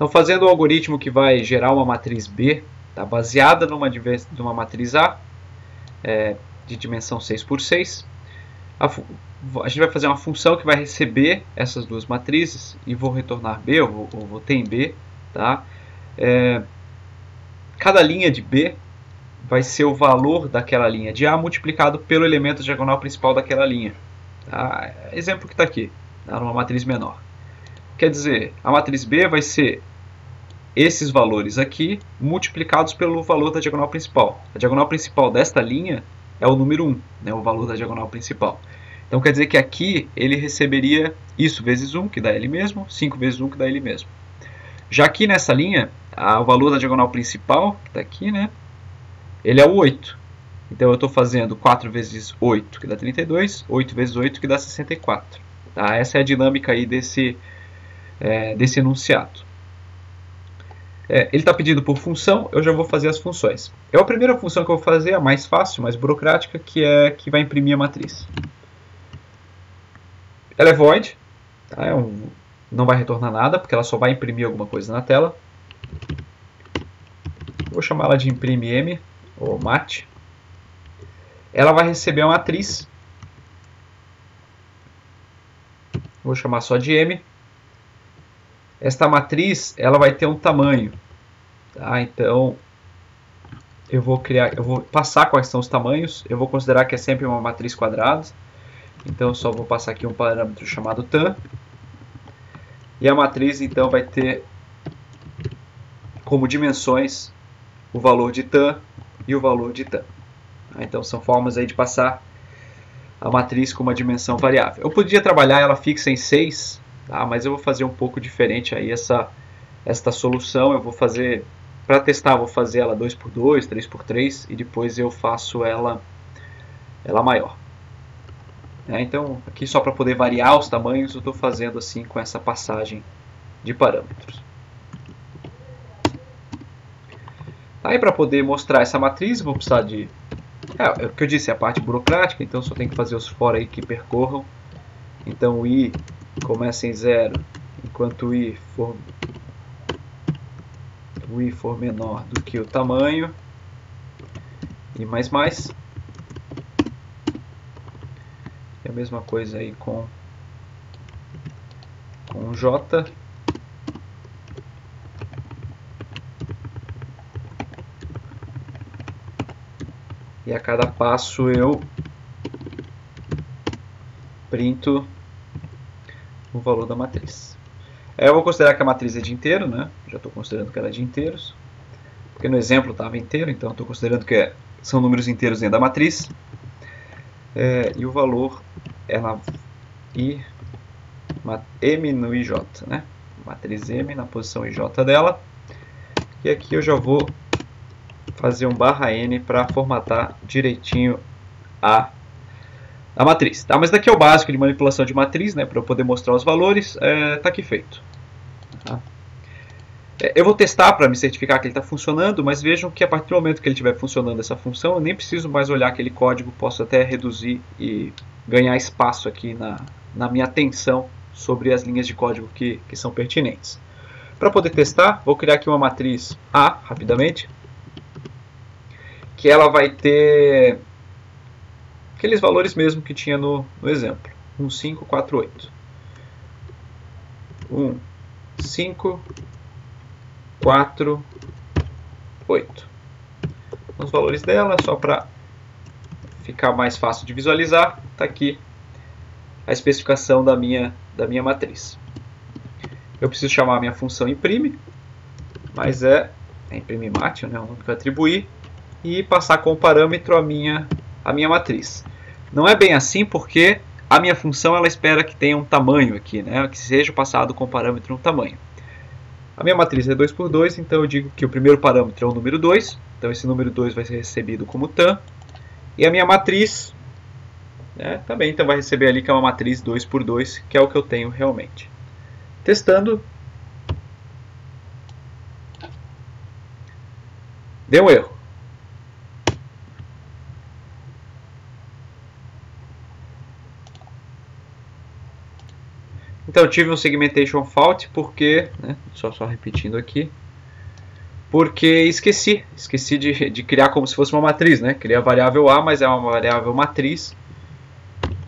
Então, fazendo o algoritmo que vai gerar uma matriz B, tá, baseada numa matriz A, de dimensão 6 por 6, a gente vai fazer uma função que vai receber essas duas matrizes e vou retornar B, ou vou ter em B. Tá? Cada linha de B vai ser o valor daquela linha de A multiplicado pelo elemento diagonal principal daquela linha. Tá? Exemplo que está aqui, tá? Numa matriz menor. Quer dizer, a matriz B vai ser esses valores aqui multiplicados pelo valor da diagonal principal. A diagonal principal desta linha é o número 1, né, o valor da diagonal principal. Então quer dizer que aqui ele receberia isso vezes 1, que dá ele mesmo, 5 vezes 1, que dá ele mesmo. Já aqui nessa linha, o valor da diagonal principal, que está aqui, né, ele é o 8. Então eu estou fazendo 4 vezes 8, que dá 32, 8 vezes 8, que dá 64. Tá? Essa é a dinâmica aí desse enunciado. Ele está pedindo por função, eu já vou fazer as funções. A primeira função que eu vou fazer é a mais fácil, mais burocrática, que vai imprimir a matriz. Ela é void, tá? Não vai retornar nada, porque ela só vai imprimir alguma coisa na tela. Vou chamar ela de imprime M, ou mat. Ela vai receber a matriz. Vou chamar só de M. Esta matriz ela vai ter um tamanho. Tá? Então, eu vou passar quais são os tamanhos. Eu vou considerar que é sempre uma matriz quadrada. Então, eu só vou passar aqui um parâmetro chamado tan. E a matriz, então, vai ter como dimensões o valor de tan e o valor de tan. Então, são formas aí de passar a matriz com uma dimensão variável. Eu podia trabalhar ela fixa em 6, tá? Mas eu vou fazer um pouco diferente aí esta solução. Eu vou fazer, para testar, vou fazer ela 2x2, 3x3 e depois eu faço ela maior. Então, aqui só para poder variar os tamanhos, eu estou fazendo assim com essa passagem de parâmetros. Aí, para poder mostrar essa matriz, eu vou precisar de... o que eu disse é a parte burocrática, então só tem que fazer os for aí que percorram. Então, o i começa em 0, enquanto o i for menor do que o tamanho. E mais. E a mesma coisa aí com o j. E a cada passo eu printo o valor da matriz. Eu vou considerar que a matriz é de inteiro, né? Já estou considerando que ela é de inteiros. Porque no exemplo estava inteiro, então estou considerando que são números inteiros dentro da matriz. E o valor é M no IJ, né? Matriz M na posição IJ dela. E aqui eu já vou fazer um /n para formatar direitinho a matriz. Tá? Mas daqui é o básico de manipulação de matriz, né? Para eu poder mostrar os valores. Está aqui feito. Tá? Eu vou testar para me certificar que ele está funcionando, mas vejam que a partir do momento que ele estiver funcionando essa função, eu nem preciso mais olhar aquele código, posso até reduzir e ganhar espaço aqui na minha atenção sobre as linhas de código que são pertinentes. Para poder testar, vou criar aqui uma matriz A, rapidamente, que ela vai ter aqueles valores mesmo que tinha no exemplo. 1, 5, 4, 8. 1, 5, 4, 8. Os valores dela, só para ficar mais fácil de visualizar, está aqui a especificação da minha matriz. Eu preciso chamar a minha função imprime, mas é imprime mat, né, o nome que eu atribuí, e passar como parâmetro a minha matriz. Não é bem assim porque a minha função ela espera que tenha um tamanho aqui, né, que seja passado com parâmetro um tamanho. A minha matriz é 2x2, então eu digo que o primeiro parâmetro é o número 2, então esse número 2 vai ser recebido como tan, e a minha matriz também então vai receber ali que é uma matriz 2x2, que é o que eu tenho realmente. Testando, deu um erro. Então eu tive um segmentation fault porque, né, só repetindo aqui, porque esqueci de criar como se fosse uma matriz, né? Criei a variável A, mas é uma variável matriz,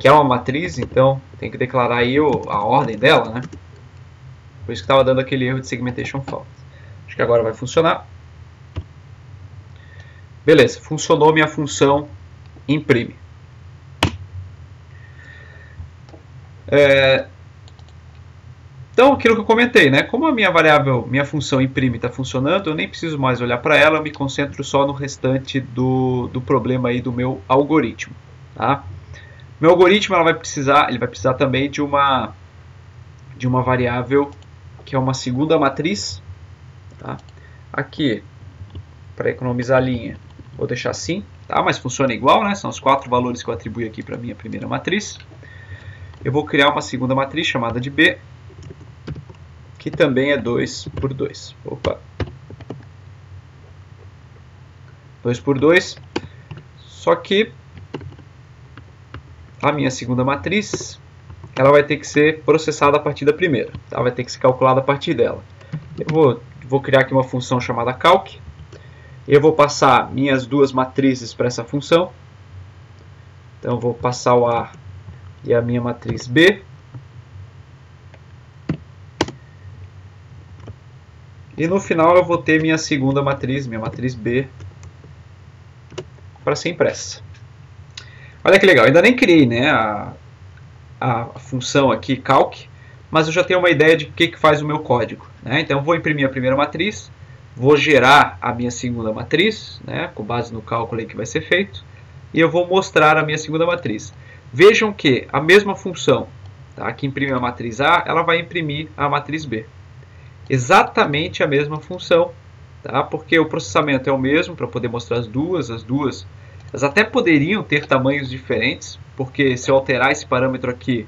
que é uma matriz, então tem que declarar aí a ordem dela, né? Por isso que estava dando aquele erro de segmentation fault. Acho que agora vai funcionar. Beleza, funcionou minha função imprime. Então, aquilo que eu comentei, né? Como a minha função imprime está funcionando, eu nem preciso mais olhar para ela, eu me concentro só no restante do problema aí do meu algoritmo. Tá? Meu algoritmo ele vai precisar também de uma variável que é uma segunda matriz. Tá? Aqui, para economizar a linha, vou deixar assim, tá? Mas funciona igual, né? São os 4 valores que eu atribuí aqui para a minha primeira matriz. Eu vou criar uma segunda matriz chamada de B, que também é 2 por 2. Opa! 2 por 2. Só que a minha segunda matriz, ela vai ter que ser processada a partir da primeira. Tá? Vai ter que ser calculada a partir dela. Eu vou criar aqui uma função chamada calc. Eu vou passar minhas duas matrizes para essa função. Então eu vou passar o A e a minha matriz B. E no final eu vou ter minha segunda matriz, minha matriz B, para ser impressa. Olha que legal, ainda nem criei, né, a função aqui, calc, mas eu já tenho uma ideia de o que faz o meu código. Né? Então eu vou imprimir a primeira matriz, vou gerar a minha segunda matriz, né, com base no cálculo aí que vai ser feito, e eu vou mostrar a minha segunda matriz. Vejam que a mesma função, tá, que imprime a matriz A, ela vai imprimir a matriz B. Exatamente a mesma função, tá? Porque o processamento é o mesmo para poder mostrar as duas, elas até poderiam ter tamanhos diferentes, porque se eu alterar esse parâmetro aqui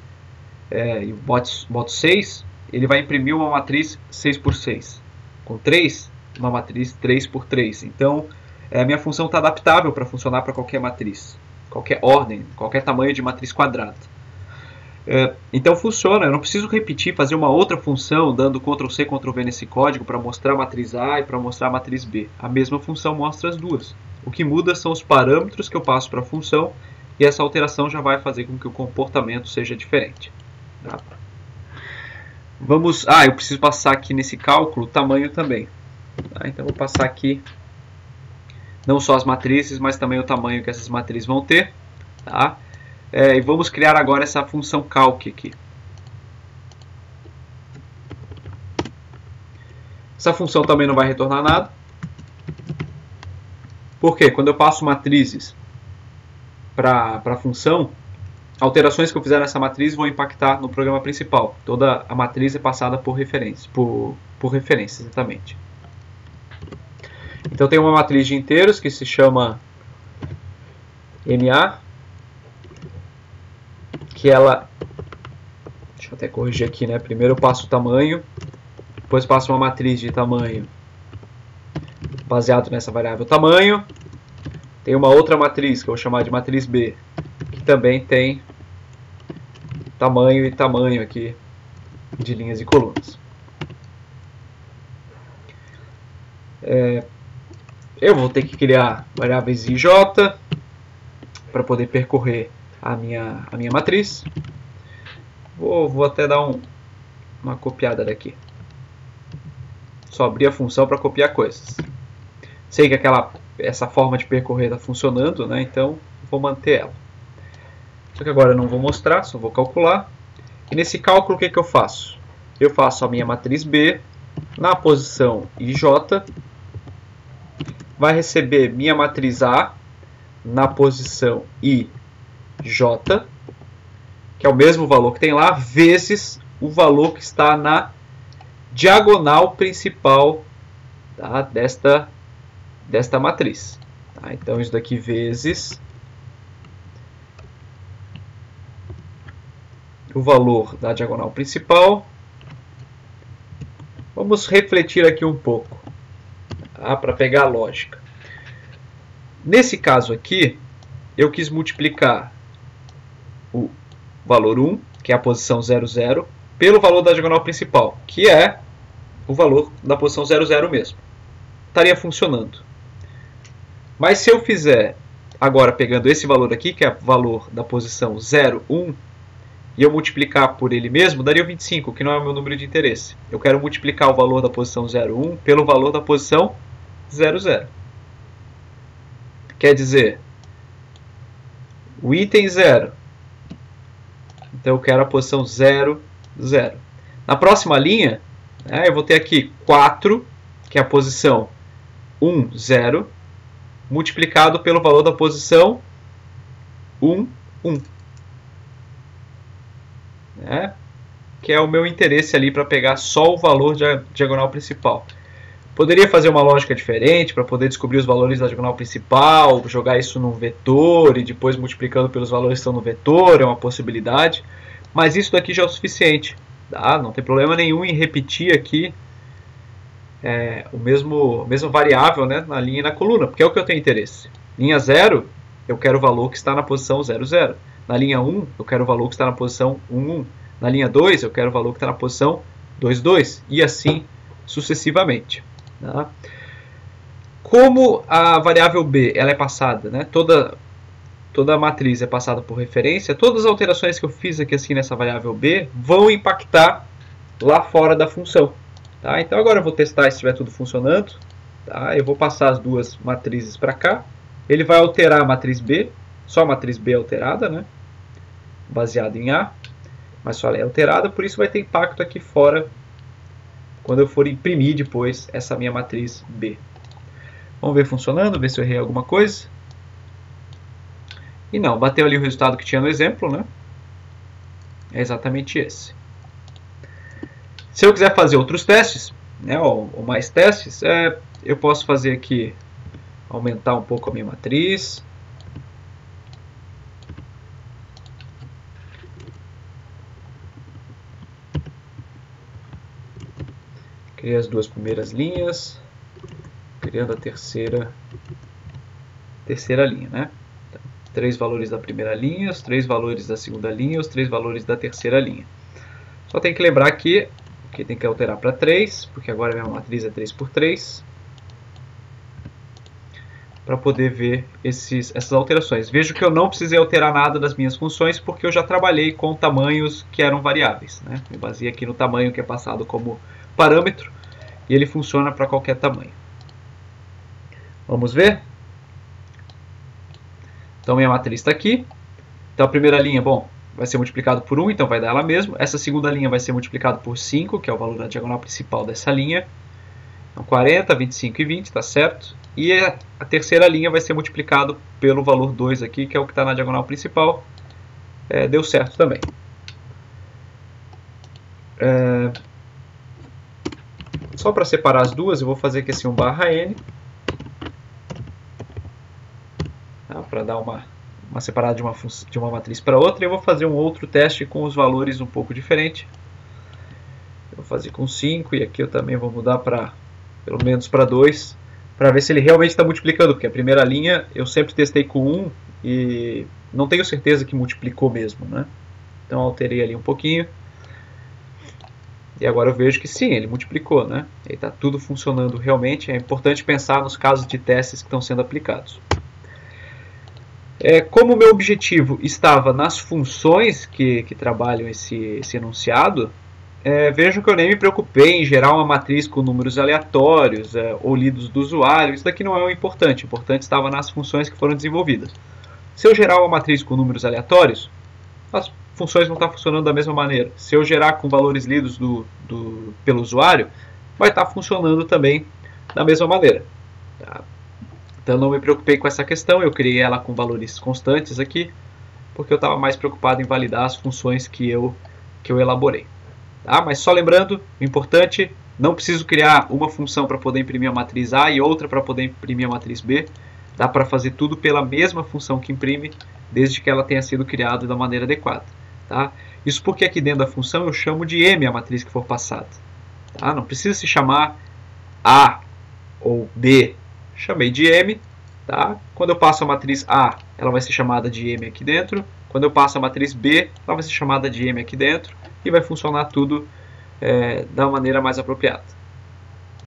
e boto 6, ele vai imprimir uma matriz 6 por 6, com 3, uma matriz 3 por 3. Então a minha função está adaptável para funcionar para qualquer matriz, qualquer ordem, qualquer tamanho de matriz quadrada. Então funciona, eu não preciso repetir, fazer uma outra função dando Ctrl+C, Ctrl+V nesse código para mostrar a matriz A e para mostrar a matriz B. A mesma função mostra as duas. O que muda são os parâmetros que eu passo para a função e essa alteração já vai fazer com que o comportamento seja diferente. Tá? Eu preciso passar aqui nesse cálculo o tamanho também. Tá? Então vou passar aqui não só as matrizes, mas também o tamanho que essas matrizes vão ter. Tá? E vamos criar agora essa função calc aqui. Essa função também não vai retornar nada. Por quê? Quando eu passo matrizes para a função, alterações que eu fizer nessa matriz vão impactar no programa principal. Toda a matriz é passada por referência, exatamente. Então tem uma matriz de inteiros que se chama MA, que ela, deixa eu até corrigir aqui, né? Primeiro eu passo o tamanho, depois passo uma matriz de tamanho baseado nessa variável tamanho. Tem uma outra matriz que eu vou chamar de matriz B, que também tem tamanho e tamanho aqui de linhas e colunas. Eu vou ter que criar variáveis I e J para poder percorrer a minha matriz. Vou até dar uma copiada daqui. Só abrir a função para copiar coisas. Sei que essa forma de percorrer está funcionando, né? Então vou manter ela. Só que agora eu não vou mostrar, só vou calcular. E nesse cálculo o que eu faço? Eu faço a minha matriz B na posição IJ, vai receber minha matriz A na posição IJ, que é o mesmo valor que tem lá, vezes o valor que está na diagonal principal, tá, desta matriz. Tá? Então isso daqui vezes o valor da diagonal principal. Vamos refletir aqui um pouco, tá, para pegar a lógica. Nesse caso aqui, eu quis multiplicar o valor 1, que é a posição 0, 0, pelo valor da diagonal principal, que é o valor da posição 0, 0 mesmo. Estaria funcionando. Mas se eu fizer, agora pegando esse valor aqui, que é o valor da posição 0, 1, e eu multiplicar por ele mesmo, daria o 25, que não é o meu número de interesse. Eu quero multiplicar o valor da posição 0, 1 pelo valor da posição 0, 0. Quer dizer, o item 0. Então eu quero a posição 0, 0. Na próxima linha, eu vou ter aqui 4, que é a posição 1, 0, multiplicado pelo valor da posição 1, 1. Que é o meu interesse ali para pegar só o valor da diagonal principal. Poderia fazer uma lógica diferente para poder descobrir os valores da diagonal principal, jogar isso num vetor e depois multiplicando pelos valores que estão no vetor, é uma possibilidade. Mas isso daqui já é o suficiente. Tá? Não tem problema nenhum em repetir aqui a mesma variável, né, na linha e na coluna, porque é o que eu tenho interesse. Linha 0, eu quero o valor que está na posição 0, 0. Na linha 1, eu quero o valor que está na posição 1, 1. Na linha 2, eu quero o valor que está na posição 2, 2. E assim sucessivamente. Tá? Como a variável b ela é passada, né? Toda a matriz é passada por referência, todas as alterações que eu fiz aqui assim nessa variável b vão impactar lá fora da função. Tá? Então agora eu vou testar se estiver tudo funcionando. Tá? Eu vou passar as duas matrizes para cá. Ele vai alterar a matriz b, só a matriz b alterada, né? Baseada em A, mas só ela é alterada, por isso vai ter impacto aqui fora quando eu for imprimir depois essa minha matriz B. Vamos ver funcionando, ver se eu errei alguma coisa. E não, bateu ali o resultado que tinha no exemplo, né? É exatamente esse. Se eu quiser fazer outros testes, né, ou mais testes, eu posso fazer aqui, aumentar um pouco a minha matriz. Criei as duas primeiras linhas, criando a terceira linha, né? Então, 3 valores da primeira linha, os 3 valores da segunda linha, os 3 valores da terceira linha. Só tem que lembrar que tem que alterar para 3, porque agora a minha matriz é 3 por 3, para poder ver essas alterações. Vejo que eu não precisei alterar nada das minhas funções, porque eu já trabalhei com tamanhos que eram variáveis, né? Me baseei aqui no tamanho que é passado como parâmetro, e ele funciona para qualquer tamanho. Vamos ver? Então minha matriz está aqui. Então a primeira linha, bom, vai ser multiplicado por 1, então vai dar ela mesmo. Essa segunda linha vai ser multiplicado por 5, que é o valor da diagonal principal dessa linha. Então 40, 25 e 20, está certo. E a terceira linha vai ser multiplicado pelo valor 2 aqui, que é o que está na diagonal principal. Deu certo também. Só para separar as duas, eu vou fazer aqui assim um /n, tá? Para dar uma separada de uma matriz para outra. E eu vou fazer um outro teste com os valores um pouco diferente. Eu vou fazer com 5 e aqui eu também vou mudar para pelo menos para 2, para ver se ele realmente está multiplicando, porque a primeira linha eu sempre testei com 1 e não tenho certeza que multiplicou mesmo, né? Então alterei ali um pouquinho. E agora eu vejo que sim, ele multiplicou, né? Ele está tudo funcionando realmente. É importante pensar nos casos de testes que estão sendo aplicados. Como o meu objetivo estava nas funções que trabalham esse enunciado, vejo que eu nem me preocupei em gerar uma matriz com números aleatórios ou lidos do usuário. Isso daqui não é o importante. O importante estava nas funções que foram desenvolvidas. Se eu gerar uma matriz com números aleatórios, as funções vão estar funcionando da mesma maneira. Se eu gerar com valores lidos pelo usuário, vai estar funcionando também da mesma maneira. Tá? Então não me preocupei com essa questão, eu criei ela com valores constantes aqui, porque eu estava mais preocupado em validar as funções que eu elaborei. Tá? Mas só lembrando, o importante, não preciso criar uma função para poder imprimir a matriz A e outra para poder imprimir a matriz B. Dá para fazer tudo pela mesma função que imprime, desde que ela tenha sido criada da maneira adequada. Tá? Isso porque aqui dentro da função eu chamo de M a matriz que for passada. Tá? Não precisa se chamar A ou B. Chamei de M. Tá? Quando eu passo a matriz A, ela vai ser chamada de M aqui dentro. Quando eu passo a matriz B, ela vai ser chamada de M aqui dentro. e vai funcionar tudo da maneira mais apropriada.